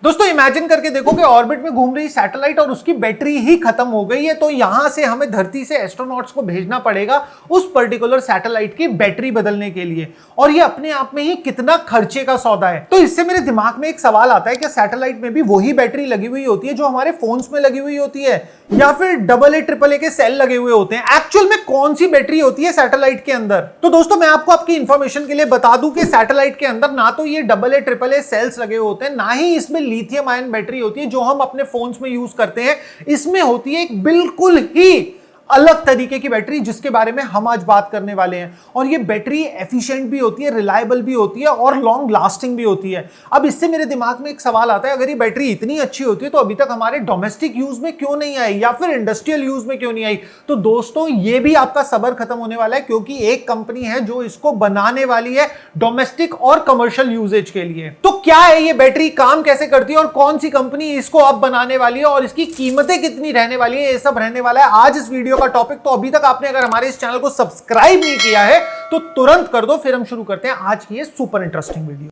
दोस्तों इमेजिन करके देखो कि ऑर्बिट में घूम रही सैटेलाइट और उसकी बैटरी ही खत्म हो गई है, तो यहां से हमें धरती से एस्ट्रोनॉट्स को भेजना पड़ेगा उस पर्टिकुलर सैटेलाइट की बैटरी बदलने के लिए। और ये अपने आप में ही कितना खर्चे का सौदा है। तो इससे मेरे दिमाग में एक सवाल आता है कि सैटेलाइट में भी वही बैटरी लगी हुई होती है जो हमारे फोन्स में लगी हुई होती है, या फिर AA AAA के सेल लगे हुए होते हैं? एक्चुअल में कौन सी बैटरी होती है सैटेलाइट के अंदर? तो दोस्तों मैं आपको आपकी इंफॉर्मेशन के लिए बता दूं कि सैटेलाइट के अंदर ना तो ये AA AAA सेल्स लगे होते हैं, ना ही इसमें लिथियम आयन बैटरी होती है जो हम अपने फोन्स में यूज करते हैं। इसमें होती है एक बिल्कुल ही अलग तरीके की बैटरी जिसके बारे में हम आज बात करने वाले हैं। और ये बैटरी एफिशिएंट भी होती है, रिलायबल भी होती है और लॉन्ग लास्टिंग भी होती है। अब इससे मेरे दिमाग में एक सवाल आता है, अगर ये बैटरी इतनी अच्छी होती है तो अभी तक हमारे डोमेस्टिक यूज में क्यों नहीं आई या फिर इंडस्ट्रियल यूज में क्यों नहीं आई? तो दोस्तों ये भी आपका सब्र खत्म होने वाला है, क्योंकि एक कंपनी है जो इसको बनाने वाली है डोमेस्टिक और कमर्शियल यूजेज के लिए। तो क्या है ये बैटरी, काम कैसे करती है और कौन सी कंपनी इसको अब बनाने वाली है और इसकी कीमतें कितनी रहने वाली है, ये सब रहने वाला है आज इस वीडियो का टॉपिक। तो अभी तक आपने अगर हमारे इस चैनल को सब्सक्राइब नहीं किया है तो तुरंत कर दो, फिर हम शुरू करते हैं आज की ये सुपर इंटरेस्टिंग वीडियो।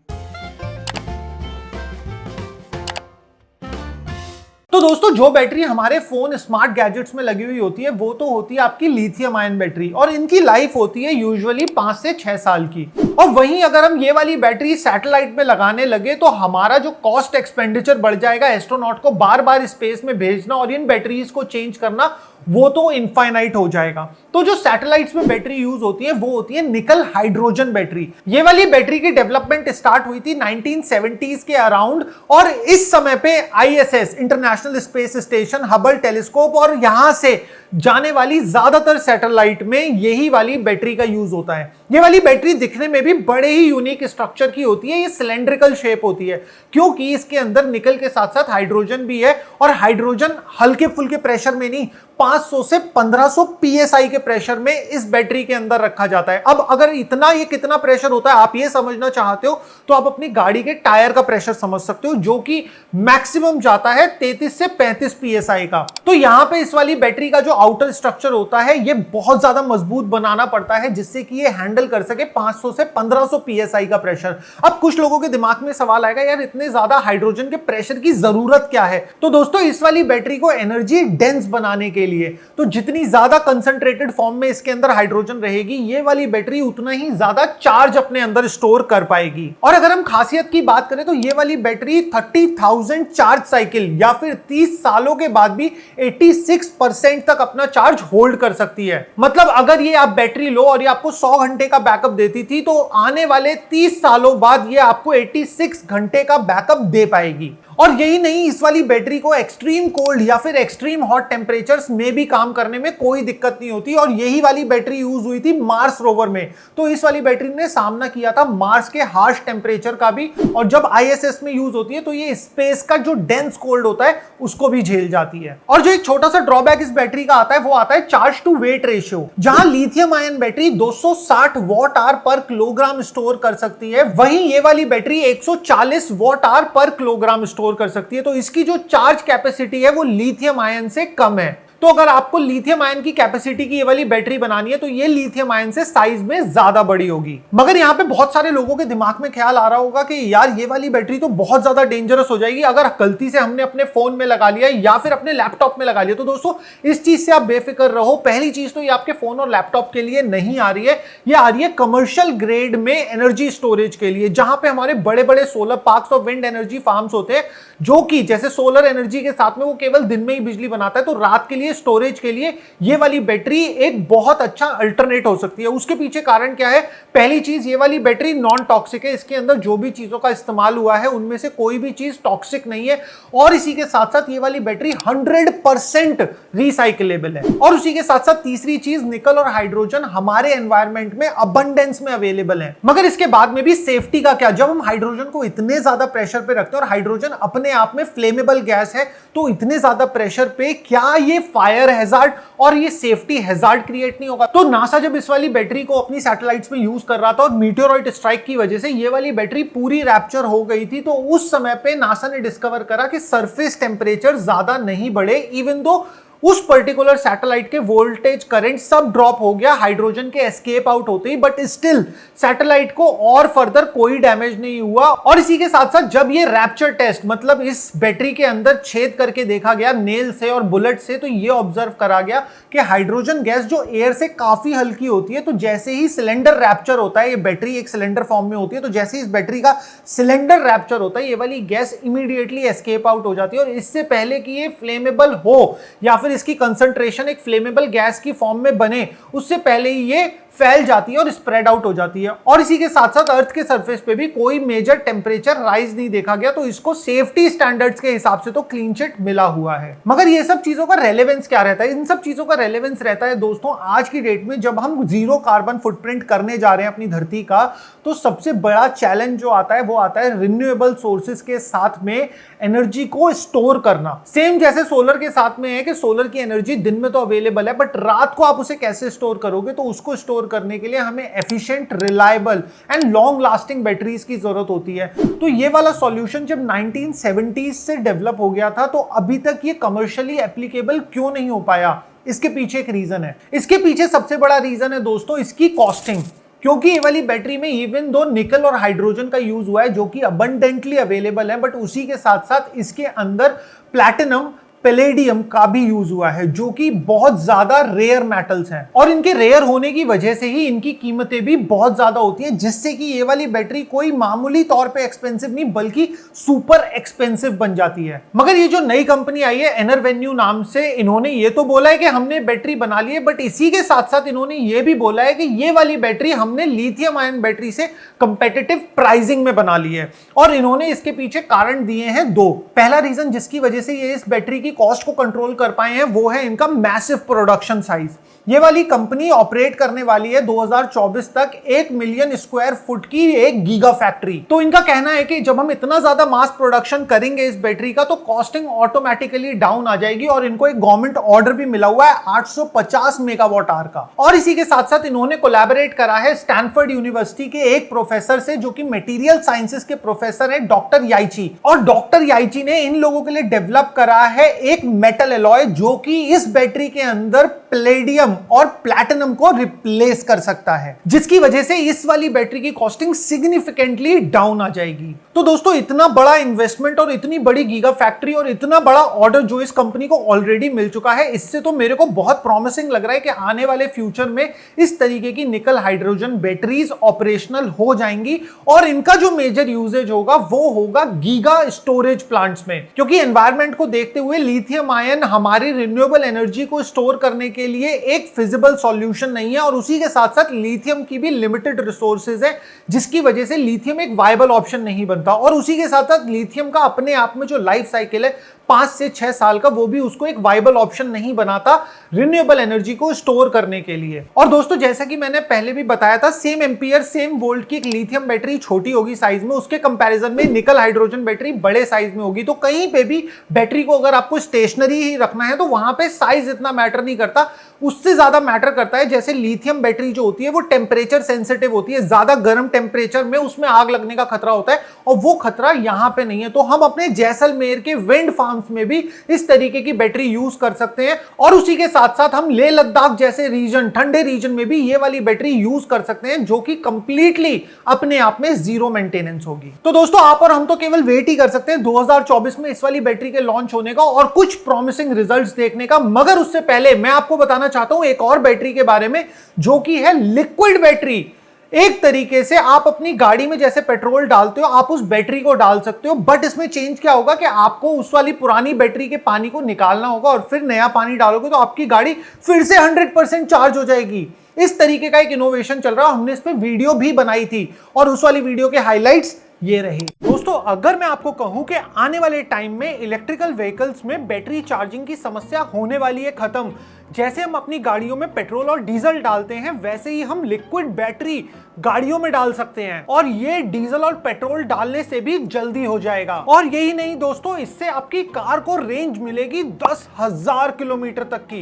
तो दोस्तों जो बैटरी हमारे फोन स्मार्ट गैजेट्स में लगी हुई होती है वो तो होती है आपकी लिथियम आयन बैटरी, और इनकी लाइफ होती है यूजुअली 5 से 6 साल की। और वहीं अगर हम ये वाली बैटरी सैटेलाइट में लगाने लगे तो हमारा जो कॉस्ट एक्सपेंडिचर बढ़ जाएगा, एस्ट्रोनॉट को बार बार स्पेस में भेजना और इन बैटरीज को चेंज करना वो तो इनफाइनाइट हो जाएगा। तो जो सैटेलाइट्स में बैटरी यूज होती है वो होती है निकल हाइड्रोजन बैटरी। ये वाली बैटरी की डेवलपमेंट स्टार्ट हुई थी 1970s के अराउंड, और इस समय पे ISS international space station, Hubble telescope और यहां से जाने वाली ज्यादातर सैटेलाइट में यही वाली बैटरी का यूज होता है। ये वाली बैटरी दिखने में भी बड़े ही यूनिक स्ट्रक्चर की होती है, ये सिलेंड्रिकल शेप होती है क्योंकि इसके अंदर निकल के साथ साथ हाइड्रोजन भी है, और हाइड्रोजन हल्के फुल्के प्रेशर में नहीं, 500 से 1500 PSI के प्रेशर में इस बैटरी के अंदर रखा जाता है। अब अगर इतना ये कितना प्रेशर होता है आप ये समझना चाहते हो तो आप अपनी गाड़ी के टायर का प्रेशर समझ सकते हो, जो कि मैक्सिमम जाता है 33 से 35 PSI का। तो यहां पे इस वाली बैटरी का जो आउटर स्ट्रक्चर होता है ये बहुत ज्यादा मजबूत बनाना पड़ता है जिससे कि ये हैंडल कर सके 500 से 1500 PSI का प्रेशर। अब कुछ लोगों के दिमाग में सवाल आएगा, यार इतने ज्यादा हाइड्रोजन के प्रेशर की जरूरत क्या है? तो दोस्तों इस वाली बैटरी को एनर्जी डेंस बनाने के लिए, तो जितनी ज्यादा कंसंट्रेटेड फॉर्म में इसके अंदर हाइड्रोजन रहेगी ये वाली बैटरी उतना ही ज्यादा चार्ज अपने अंदर स्टोर कर पाएगी। और अगर हम खासियत की बात करें तो ये वाली बैटरी 30,000 चार्ज साइकिल या फिर 30 सालों के बाद भी 86% तक अपना चार्ज होल्ड कर सकती है। मतलब अगर ये आप बैटरी लो और ये आपको 100 घंटे का बैकअप देती थी तो आने वाले 30 सालों बाद ये आपको 86 घंटे का बैकअप दे पाएगी। और यही नहीं, इस वाली बैटरी को एक्सट्रीम कोल्ड या फिर एक्सट्रीम हॉट टेम्परेचर्स में भी काम करने में कोई दिक्कत नहीं होती। और यही वाली बैटरी यूज हुई थी मार्स रोवर में, तो इस वाली बैटरी ने सामना किया था मार्स के हार्श टेम्परेचर का भी। और जब ISS में यूज होती है तो ये स्पेस का जो डेंस कोल्ड होता है उसको भी झेल जाती है। और जो एक छोटा सा ड्रॉबैक इस बैटरी का आता है वो आता है चार्ज टू वेट रेशियो। जहां lithium ion battery 260 watt hour पर किलोग्राम स्टोर कर सकती है, वहीं ये वाली बैटरी 140 वॉट आवर पर किलोग्राम स्टोर कर सकती है। तो इसकी जो चार्ज कैपेसिटी है वो लिथियम आयन से कम है। तो अगर आपको लिथियम आयन की कैपेसिटी की ये वाली बैटरी बनानी है तो ये लिथियम आयन से साइज में ज्यादा बड़ी होगी। मगर यहाँ पे बहुत सारे लोगों के दिमाग में ख्याल आ रहा होगा कि यार ये वाली बैटरी तो बहुत ज्यादा डेंजरस हो जाएगी अगर गलती से हमने अपने फोन में लगा लिया या फिर अपने लैपटॉप में लगा लिया। तो दोस्तों इस चीज से आप बेफिक्र रहो। पहली चीज तो ये आपके फोन और लैपटॉप के लिए नहीं आ रही है, ये आ रही है कमर्शियल ग्रेड में एनर्जी स्टोरेज के लिए, जहां पे हमारे बड़े बड़े सोलर पार्क्स और विंड एनर्जी फार्म्स होते हैं, जो कि जैसे सोलर एनर्जी के साथ में वो केवल दिन में ही बिजली बनाता है, तो रात के लिए स्टोरेज के लिए ये वाली बैटरी एक बहुत अच्छा अल्टरनेट हो सकती है। उसके पीछे कारण क्या है? पहली चीज, ये वाली बैटरी नॉन टॉक्सिक है, इसके अंदर जो भी चीजों का इस्तेमाल हुआ है उनमें से कोई भी चीज टॉक्सिक नहीं है। और इसी के साथ साथ ये वाली बैटरी 100% रिसाइकलेबल है। और उसी के साथ साथ तीसरी चीज, निकल और हाइड्रोजन हमारे एनवायरमेंट में अबंडेंस में अवेलेबल है। मगर इसके बाद में भी सेफ्टी का क्या? जब हम हाइड्रोजन को इतने ज्यादा प्रेशर पे रखते हैं और हाइड्रोजन अपने आप में फ्लेमेबल गैस है, तो इतने ज्यादा प्रेशर पे क्या ये फायर हैजार्ड और ये सेफ्टी हैजार्ड क्रिएट नहीं होगा? तो नासा जब इस वाली बैटरी को अपनी सैटेलाइट्स में यूज कर रहा था और मीटियोराइट स्ट्राइक की वजह से ये वाली बैटरी पूरी रैप्चर हो गई थी, तो उस समय पे नासा ने डिस्कवर करा कि सरफेस टेम्परेचर ज्यादा नहीं बढ़े, इवन दो उस पर्टिकुलर सैटेलाइट के वोल्टेज करंट सब ड्रॉप हो गया हाइड्रोजन के एस्केप आउट होते ही, बट स्टिल सैटेलाइट को और फर्दर कोई डैमेज नहीं हुआ। और इसी के साथ साथ जब ये रैप्चर टेस्ट मतलब इस बैटरी के अंदर छेद करके देखा गया नेल से और बुलेट से, तो ये ऑब्जर्व करा गया कि हाइड्रोजन गैस जो एयर से काफी हल्की होती है, तो जैसे ही सिलेंडर रैप्चर होता है, ये बैटरी एक सिलेंडर फॉर्म में होती है, तो जैसे ही इस बैटरी का सिलेंडर रैप्चर होता है, ये वाली गैस इमीडिएटली एस्केप आउट हो जाती है। और इससे पहले कि ये फ्लेमेबल हो या फिर इसकी कंसंट्रेशन एक फ्लेमेबल गैस की फॉर्म में बने, उससे पहले ही ये फैल जाती है और स्प्रेड आउट हो जाती है। और इसी के साथ साथ अर्थ के सरफेस पे भी कोई मेजर टेम्परेचर राइज नहीं देखा गया, तो इसको सेफ्टी स्टैंडर्ड्स के हिसाब से तो क्लीन चिट मिला हुआ है। मगर ये सब चीजों का रेलेवेंस क्या रहता है? इन सब चीजों का रेलेवेंस रहता है दोस्तों आज की डेट में जब हम जीरो कार्बन फुटप्रिंट करने जा रहे हैं अपनी धरती का, तो सबसे बड़ा चैलेंज जो आता है वो आता है रिन्यूएबल सोर्सेज के साथ में एनर्जी को स्टोर करना। सेम जैसे सोलर के साथ में है कि सोलर की एनर्जी दिन में तो अवेलेबल है, बट रात को आप उसे कैसे स्टोर करोगे? तो उसको स्टोर करने के लिए हमें efficient, reliable and long lasting batteries की जरूरत होती है। तो ये वाला सॉल्यूशन जब 1970s से डेवलप हो गया था, तो अभी तक ये कमर्शियली एप्लीकेबल क्यों नहीं हो पाया? इसके पीछे एक रीजन है। इसके पीछे सबसे बड़ा रीजन है दोस्तों इसकी कॉस्टिंग। क्योंकि ये वाली बैटरी में इवन दो निकल और हाइड्रोजन का यूज हुआ है जो कि अबंडेंटली अवेलेबल है, बट उसी के साथ साथ इसके अंदर प्लैटिनम, पैलेडियम का भी यूज हुआ है जो कि बहुत ज्यादा रेयर मेटल्स हैं। और इनके रेयर होने की वजह से ही इनकी कीमतें भी बहुत ज्यादा होती हैं, जिससे कि ये वाली बैटरी कोई मामूली तौर पे एक्सपेंसिव नहीं बल्कि सुपर एक्सपेंसिव बन जाती है। मगर ये जो नई कंपनी आई है एनरवेन्यू नाम से, इन्होंने ये तो बोला है कि हमने बैटरी बना ली है, बट इसी के साथ साथ इन्होंने ये भी बोला है कि ये वाली बैटरी हमने लिथियम आयन बैटरी से कंपेटिटिव प्राइसिंग में बना ली है। और इन्होंने इसके पीछे कारण दिए हैं दो। पहला रीजन जिसकी वजह से ये इस बैटरी की कॉस्ट को कंट्रोल कर पाए हैं वो है इनका मैसिव प्रोडक्शन साइज। ये वाली कंपनी ऑपरेट करने वाली है 2024 तक 1 मिलियन स्क्वायर फुट की एक गीगा फैक्ट्री। तो इनका कहना है कि जब हम इतना ज्यादा मास प्रोडक्शन करेंगे इस बैटरी का, तो कॉस्टिंग ऑटोमेटिकली डाउन आ जाएगी। और इनको एक गवर्नमेंट ऑर्डर भी मिला हुआ है 850 मेगावाट आवर का। और इसी के साथ साथ इन्होंने कोलैबोरेट करा है स्टैनफोर्ड यूनिवर्सिटी के एक प्रोफेसर से जो कि मटेरियल साइंसेस के प्रोफेसर है, डॉक्टर याइची। और डॉक्टर याइची ने इन लोगों के लिए डेवलप करा है एक मेटल एलॉय जो कि इस बैटरी के अंदर पैलेडियम और प्लैटिनम को रिप्लेस कर सकता है, जिसकी वजह से इस वाली बैटरी की कॉस्टिंग सिग्निफिकेंटली डाउन आ जाएगी। तो दोस्तों इतना बड़ा इन्वेस्टमेंट और इतनी बड़ी गीगा फैक्ट्री और इतना बड़ा ऑर्डर जो इस कंपनी को ऑलरेडी मिल चुका है, इससे तो मेरे को बहुत प्रॉमिसिंग लग रहा है कि आने वाले फ्यूचर में इस तरीके की निकल हाइड्रोजन बैटरीज ऑपरेशनल हो जाएंगी। और इनका जो मेजर यूजेज होगा वो होगा गीगा स्टोरेज प्लांट्स में, क्योंकि एनवायरमेंट को देखते हुए लिथियम आयन हमारी रिन्यूएबल एनर्जी को स्टोर करने के लिए एक फिजिबल सॉल्यूशन नहीं है। और उसी के साथ साथ लिथियम की भी लिमिटेड रिसोर्सेज है, जिसकी वजह से लिथियम एक वायबल ऑप्शन नहीं बनता। और उसी के साथ साथ लिथियम का अपने आप में जो लाइफ साइकिल है 5 से 6 साल का, वो भी उसको एक वायबल ऑप्शन नहीं बनाता रिन्यूएबल एनर्जी को स्टोर करने के लिए। और दोस्तों जैसा कि मैंने पहले भी बताया था, सेम एम्पियर सेम वोल्ट की एक लिथियम बैटरी छोटी होगी साइज में, उसके कंपैरिजन में निकल हाइड्रोजन बैटरी बड़े साइज में होगी। तो कहीं पे भी बैटरी को अगर आपको स्टेशनरी ही रखना है तो वहां पे साइज इतना मैटर नहीं करता, उससे ज्यादा मैटर करता है जैसे लिथियम बैटरी जो होती है वो टेम्परेचर सेंसिटिव होती है, ज्यादा गर्म टेम्परेचर में उसमें आग लगने का खतरा होता है, और वो खतरा यहां पे नहीं है। तो हम अपने जैसलमेर के विंड फार्म्स में भी इस तरीके की बैटरी यूज कर सकते हैं। और उसी के साथ साथ हम लेह लद्दाख जैसे रीजन, ठंडे रीजन में भी ये वाली बैटरी यूज कर सकते हैं, जो कि कंप्लीटली अपने आप में जीरो मेंटेनेंस होगी। तो दोस्तों आप और हम तो केवल वेट ही कर सकते हैं 2024 में इस वाली बैटरी के लॉन्च होने का और कुछ प्रॉमिसिंग रिजल्ट्स देखने का। मगर उससे पहले मैं आपको बताना चाहता हूं एक और बैटरी के बारे में, जो कि है लिक्विड बैटरी। एक तरीके से आप अपनी गाड़ी में जैसे पेट्रोल डालते हो, आप उस बैटरी को डाल सकते हो, बट इसमें चेंज क्या होगा कि आपको उस वाली पुरानी बैटरी के पानी को निकालना होगा और फिर नया पानी डालोगे तो आपकी गाड़ी फिर से 100% चार्ज हो जाएगी। इस तरीके का एक इनोवेशन चल रहा है, हमने इस पे वीडियो भी बनाई थी और उस वाली वीडियो के हाइलाइट्स ये रही। दोस्तों अगर मैं आपको कहूं कि आने वाले टाइम में इलेक्ट्रिकल व्हीकल्स में बैटरी चार्जिंग की समस्या होने वाली है खत्म, जैसे हम अपनी गाड़ियों में पेट्रोल और डीजल डालते हैं वैसे ही हम लिक्विड बैटरी गाड़ियों में डाल सकते हैं, और ये डीजल और पेट्रोल डालने से भी जल्दी हो जाएगा। और यही नहीं दोस्तों, इससे आपकी कार को रेंज मिलेगी 10,000 किलोमीटर तक की।